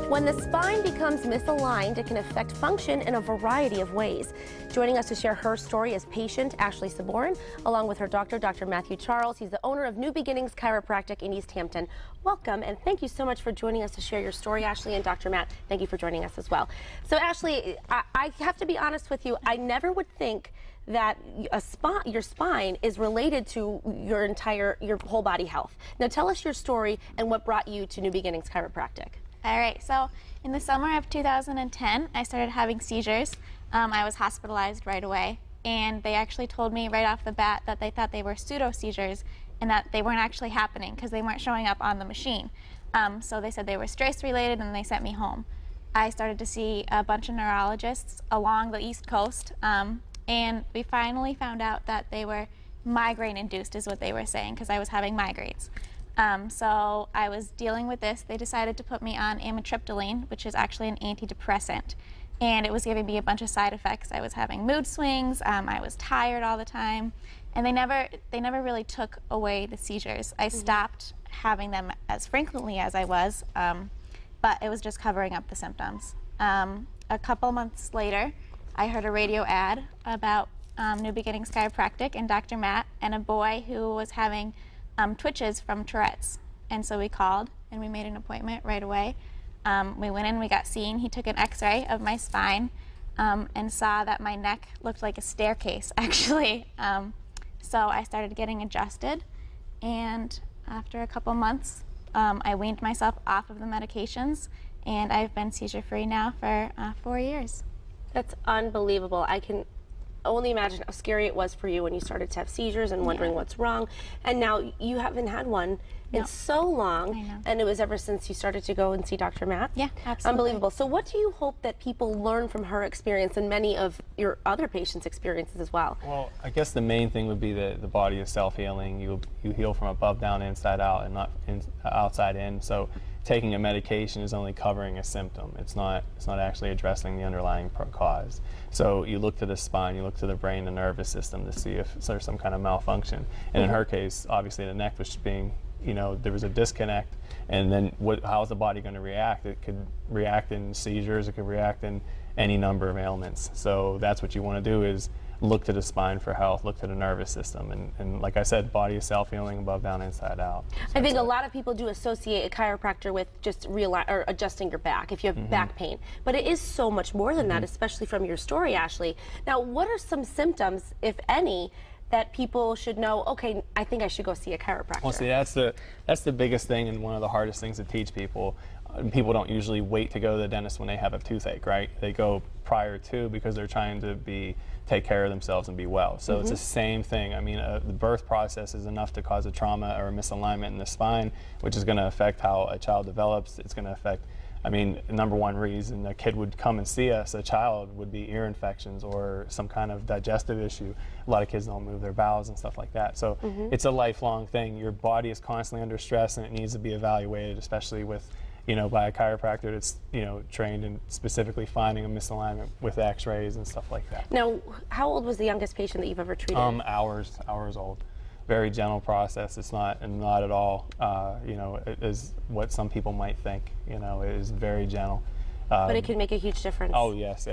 When the spine becomes misaligned, it can affect function in a variety of ways. Joining us to share her story is patient Ashley Saborin, along with her doctor, Dr. Matthew Charles. He's the owner of New Beginnings Chiropractic in East Hampton. Welcome, and thank you so much for joining us to share your story, Ashley, and Dr. Matt, thank you for joining us as well. So, Ashley, I have to be honest with you, I never would think that your spine is related to your whole body health. Now, tell us your story and what brought you to New Beginnings Chiropractic. All right, so in the summer of 2010, I started having seizures. I was hospitalized right away, and they actually told me right off the bat that they thought they were pseudo seizures and that they weren't actually happening because they weren't showing up on the machine. So they said they were stress related, and they sent me home. I started to see a bunch of neurologists along the East Coast, and we finally found out that they were migraine induced is what they were saying, because I was having migraines. So I was dealing with this. They decided to put me on amitriptyline, which is actually an antidepressant, and it was giving me a bunch of side effects. I was having mood swings, I was tired all the time, and they never really took away the seizures. I stopped having them as frequently as I was, but it was just covering up the symptoms. A couple months later, I heard a radio ad about New Beginnings Chiropractic and Dr. Matt and a boy who was having twitches from Tourette's. And so we called and we made an appointment right away. We went in, we got seen. He took an x-ray of my spine and saw that my neck looked like a staircase, actually. So I started getting adjusted, and after a couple months, I weaned myself off of the medications, and I've been seizure-free now for 4 years. That's unbelievable. I can only imagine how scary it was for you when you started to have seizures and wondering what's wrong. And now you haven't had one in so long, and it was ever since you started to go and see Dr. Matt? Yeah, absolutely. Unbelievable. So what do you hope that people learn from her experience and many of your other patients' experiences as well? Well, I guess the main thing would be that the body is self-healing. You heal from above down, inside out, and not outside in. So taking a medication is only covering a symptom. It's not actually addressing the underlying cause. So you look to the spine, you look to the brain, the nervous system to see if there's some kind of malfunction. And in her case, obviously the neck was being, there was a disconnect, and then how is the body going to react? It could react in seizures, it could react in any number of ailments. So that's what you want to do, is look to the spine for health, look to the nervous system, and like I said, body is self-healing, above, down, inside out. So I think a lot of people do associate a chiropractor with just adjusting your back if you have back pain, but it is so much more than that, especially from your story, Ashley. Now, what are some symptoms, if any, that people should know, okay, I think I should go see a chiropractor? Well, see, that's the biggest thing, and one of the hardest things to teach people. People don't usually wait to go to the dentist when they have a toothache, right? They go prior to, because they're trying to take care of themselves and be well. So it's the same thing. I mean, the birth process is enough to cause a trauma or a misalignment in the spine, which is going to affect how a child develops. It's going to affect, I mean, number one reason a kid would come and see us, a child, would be ear infections or some kind of digestive issue. A lot of kids don't move their bowels and stuff like that. So it's a lifelong thing. Your body is constantly under stress, and it needs to be evaluated, especially with, by a chiropractor that's, trained in specifically finding a misalignment with x-rays and stuff like that. Now, how old was the youngest patient that you've ever treated? Hours old. Very gentle process. It's not at all, it is what some people might think. It is very gentle. But it can make a huge difference. Oh, yes.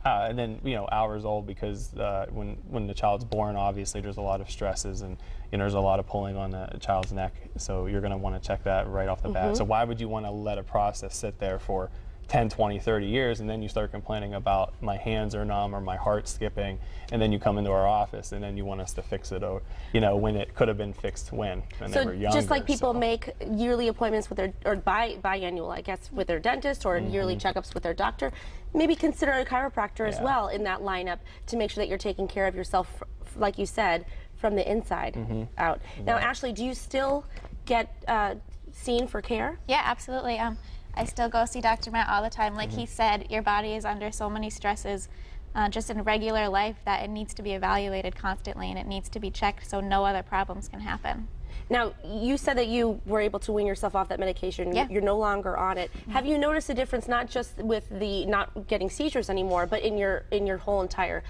And then, hours old, because when the child's born, obviously there's a lot of stresses, and there's a lot of pulling on the child's neck. So you're going to want to check that right off the bat. So why would you want to let a process sit there for 10, 20, 30 years, and then you start complaining about my hands are numb or my heart's skipping, and then you come into our office and then you want us to fix it, or when it could have been fixed when they were younger. Just like people make yearly appointments with or biannual, I guess, with their dentist, or yearly checkups with their doctor, maybe consider a chiropractor as well in that lineup to make sure that you're taking care of yourself, like you said, from the inside out. Now, Ashley, do you still get seen for care? Yeah, absolutely. I still go see Dr. Matt all the time. Like he said, your body is under so many stresses just in regular life that it needs to be evaluated constantly, and it needs to be checked so no other problems can happen. Now, you said that you were able to wean yourself off that medication. Yeah. You're no longer on it. Have you noticed a difference, not just with the not getting seizures anymore, but in your whole entire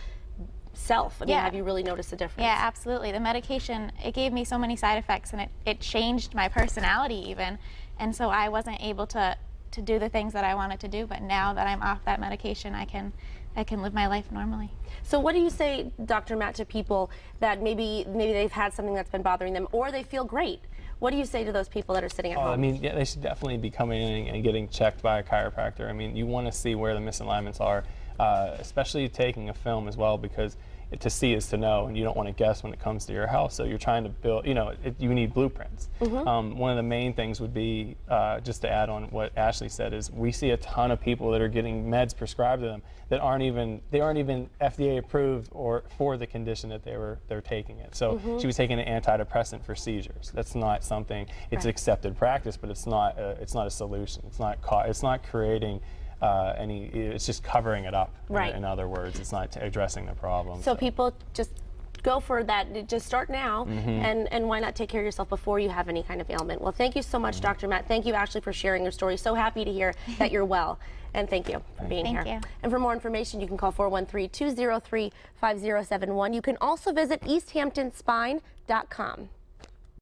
self? I mean, have you really noticed a difference? Yeah, absolutely. The medication, it gave me so many side effects, and it changed my personality even. And so I wasn't able to to do the things that I wanted to do. But now that I'm off that medication, I can live my life normally. So what do you say, Dr. Matt, to people that maybe they've had something that's been bothering them, or they feel great? What do you say to those people that are sitting at home? I mean, yeah, they should definitely be coming in and getting checked by a chiropractor. I mean, you want to see where the misalignments are, especially taking a film as well, because to see is to know, and you don't want to guess when it comes to your health. So you're trying to build, you know, you need blueprints. One of the main things would be, just to add on what Ashley said, is we see a ton of people that are getting meds prescribed to them that aren't even FDA approved or for the condition that they're taking it. So she was taking an antidepressant for seizures. That's not something. It's accepted practice, but it's not a solution. It's not creating it's just covering it up. Right. In other words, it's not addressing the problem. So people just go for that. Just start now, and why not take care of yourself before you have any kind of ailment? Well, thank you so much, Dr. Matt. Thank you, Ashley, for sharing your story. So happy to hear that you're well. And thank you for being here. Thank you. And for more information, you can call 413-203-5071. You can also visit easthamptonspine.com.